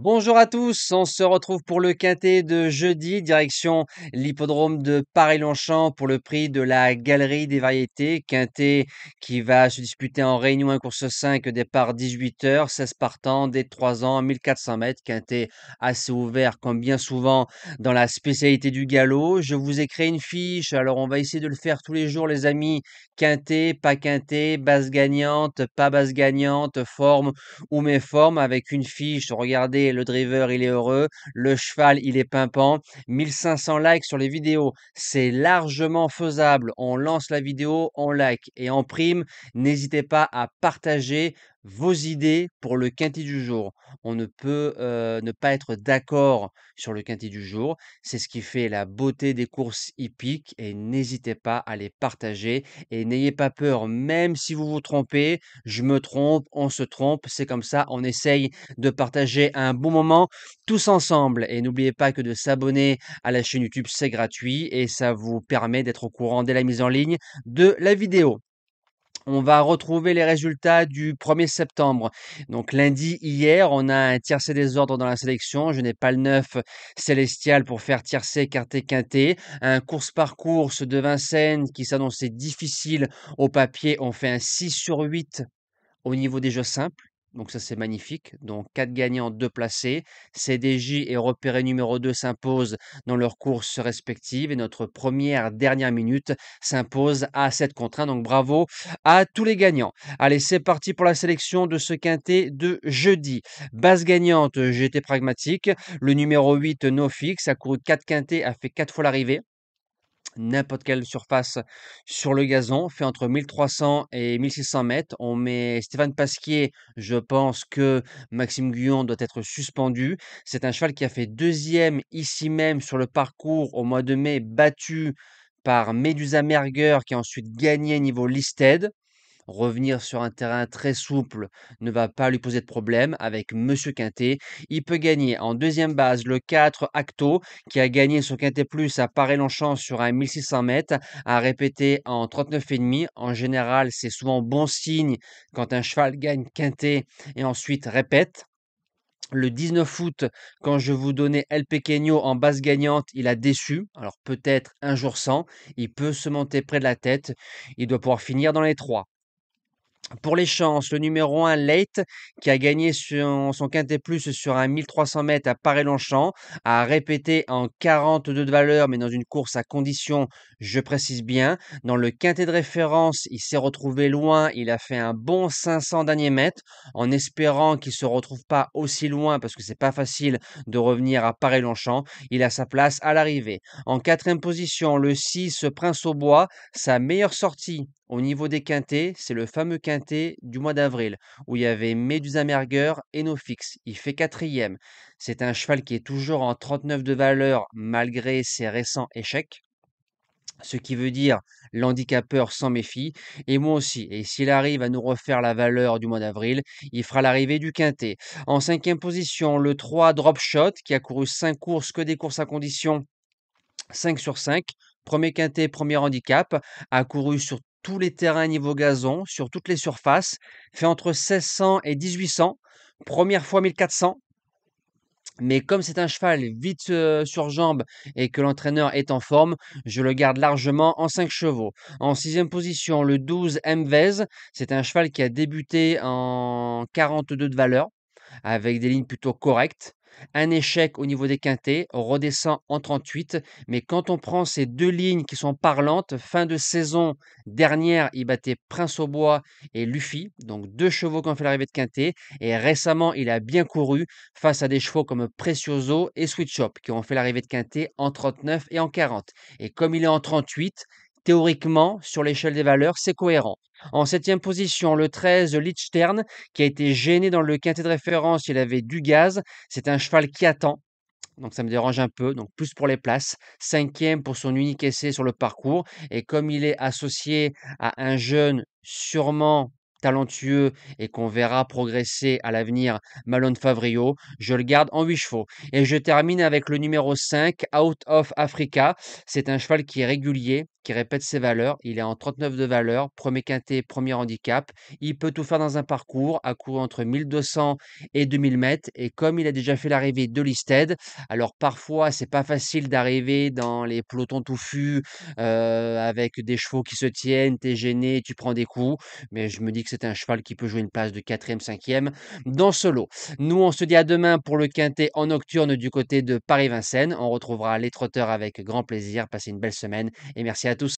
Bonjour à tous, on se retrouve pour le quintet de jeudi, direction l'hippodrome de Paris-Longchamp pour le prix de la Galerie des Variétés. Quintet qui va se disputer en Réunion 1 course 5, départ 18h, 16 partants, dès 3 ans, 1400 mètres. Quintet assez ouvert comme bien souvent dans la spécialité du galop. Je vous ai créé une fiche, alors on va essayer de le faire tous les jours les amis. Quintet, pas quintet, base gagnante, pas base gagnante, forme ou méforme avec une fiche. Regardez, le driver, il est heureux. Le cheval, il est pimpant. 1500 likes sur les vidéos. C'est largement faisable. On lance la vidéo, on like. Et en prime, n'hésitez pas à partager vos idées pour le quintet du jour. On ne peut ne pas être d'accord sur le quintet du jour. C'est ce qui fait la beauté des courses hippiques et n'hésitez pas à les partager et n'ayez pas peur, même si vous vous trompez. Je me trompe, on se trompe, c'est comme ça, on essaye de partager un bon moment tous ensemble. Et n'oubliez pas que de s'abonner à la chaîne YouTube, c'est gratuit et ça vous permet d'être au courant dès la mise en ligne de la vidéo. On va retrouver les résultats du 1er septembre. Donc lundi, hier, on a un tiercé des ordres dans la sélection. Je n'ai pas le 9 Célestial pour faire tiercé, écarté, quinté. Un course par course de Vincennes qui s'annonçait difficile au papier. On fait un 6 sur 8 au niveau des jeux simples. Donc ça, c'est magnifique. Donc 4 gagnants, 2 placés. CDJ et repéré numéro 2 s'imposent dans leurs courses respectives. Et notre dernière minute s'impose à 7 contre 1. Donc bravo à tous les gagnants. Allez, c'est parti pour la sélection de ce quintet de jeudi. Base gagnante, j'ai été pragmatique. Le numéro 8, No Fix, a couru 4 quintets, a fait 4 fois l'arrivée. N'importe quelle surface sur le gazon, fait entre 1300 et 1600 mètres. On met Stéphane Pasquier, je pense que Maxime Guyon doit être suspendu. C'est un cheval qui a fait deuxième ici même sur le parcours au mois de mai, battu par Medusa Merger qui a ensuite gagné niveau listed. Revenir sur un terrain très souple ne va pas lui poser de problème avec Monsieur Quintet. Il peut gagner en deuxième base le 4 Acto qui a gagné son Quintet Plus à Paray-Longchamp sur un 1600 mètres, à répéter en 39,5. En général, c'est souvent bon signe quand un cheval gagne Quintet et ensuite répète. Le 19 août, quand je vous donnais El Pequeño en base gagnante, il a déçu. Alors peut-être un jour sans. Il peut se monter près de la tête. Il doit pouvoir finir dans les 3. Pour les chances, le numéro 1, Late, qui a gagné son quintet plus sur un 1300 mètres à Paray-Longchamp, a répété en 42 de valeur, mais dans une course à condition, je précise bien. Dans le quintet de référence, il s'est retrouvé loin, il a fait un bon 500 derniers mètres, en espérant qu'il ne se retrouve pas aussi loin, parce que c'est pas facile de revenir à Paray-Longchamp. Il a sa place à l'arrivée. En quatrième position, le 6, Prince au Bois, sa meilleure sortie au niveau des quintets, c'est le fameux quintet du mois d'avril où il y avait Medusa Merger et Nofix. Il fait quatrième. C'est un cheval qui est toujours en 39 de valeur malgré ses récents échecs. Ce qui veut dire l'handicapeur s'en méfie, et moi aussi. Et s'il arrive à nous refaire la valeur du mois d'avril, il fera l'arrivée du quintet. En cinquième position, le 3 Drop Shot, qui a couru 5 courses, que des courses à condition, 5 sur 5. Premier quintet, premier handicap, a couru sur tous les terrains niveau gazon, sur toutes les surfaces, fait entre 1600 et 1800. Première fois 1400. Mais comme c'est un cheval vite sur jambe et que l'entraîneur est en forme, je le garde largement en 5 chevaux. En sixième position, le 12 Mvez. C'est un cheval qui a débuté en 42 de valeur avec des lignes plutôt correctes. Un échec au niveau des quintets, redescend en 38. Mais quand on prend ces deux lignes qui sont parlantes, fin de saison dernière, il battait Prince au Bois et Luffy, donc deux chevaux qui ont fait l'arrivée de quintet. Et récemment, il a bien couru face à des chevaux comme Precioso et Sweet Shop qui ont fait l'arrivée de quintet en 39 et en 40. Et comme il est en 38, théoriquement, sur l'échelle des valeurs, c'est cohérent. En septième position, le 13, Lichtern, qui a été gêné dans le quintet de référence. Il avait du gaz. C'est un cheval qui attend. Donc ça me dérange un peu. Donc plus pour les places. Cinquième pour son unique essai sur le parcours. Et comme il est associé à un jeune sûrement talentueux et qu'on verra progresser à l'avenir, Malone Favrio, je le garde en 8 chevaux. Et je termine avec le numéro 5, Out of Africa. C'est un cheval qui est régulier, qui répète ses valeurs. Il est en 39 de valeur, premier quintet, premier handicap. Il peut tout faire dans un parcours, à courir entre 1200 et 2000 mètres. Et comme il a déjà fait l'arrivée de Listed, alors parfois c'est pas facile d'arriver dans les pelotons touffus avec des chevaux qui se tiennent, tu es gêné, tu prends des coups. Mais je me dis que c'est un cheval qui peut jouer une place de quatrième, cinquième dans ce lot. Nous, on se dit à demain pour le quintet en nocturne du côté de Paris-Vincennes. On retrouvera les trotteurs avec grand plaisir. Passez une belle semaine et merci à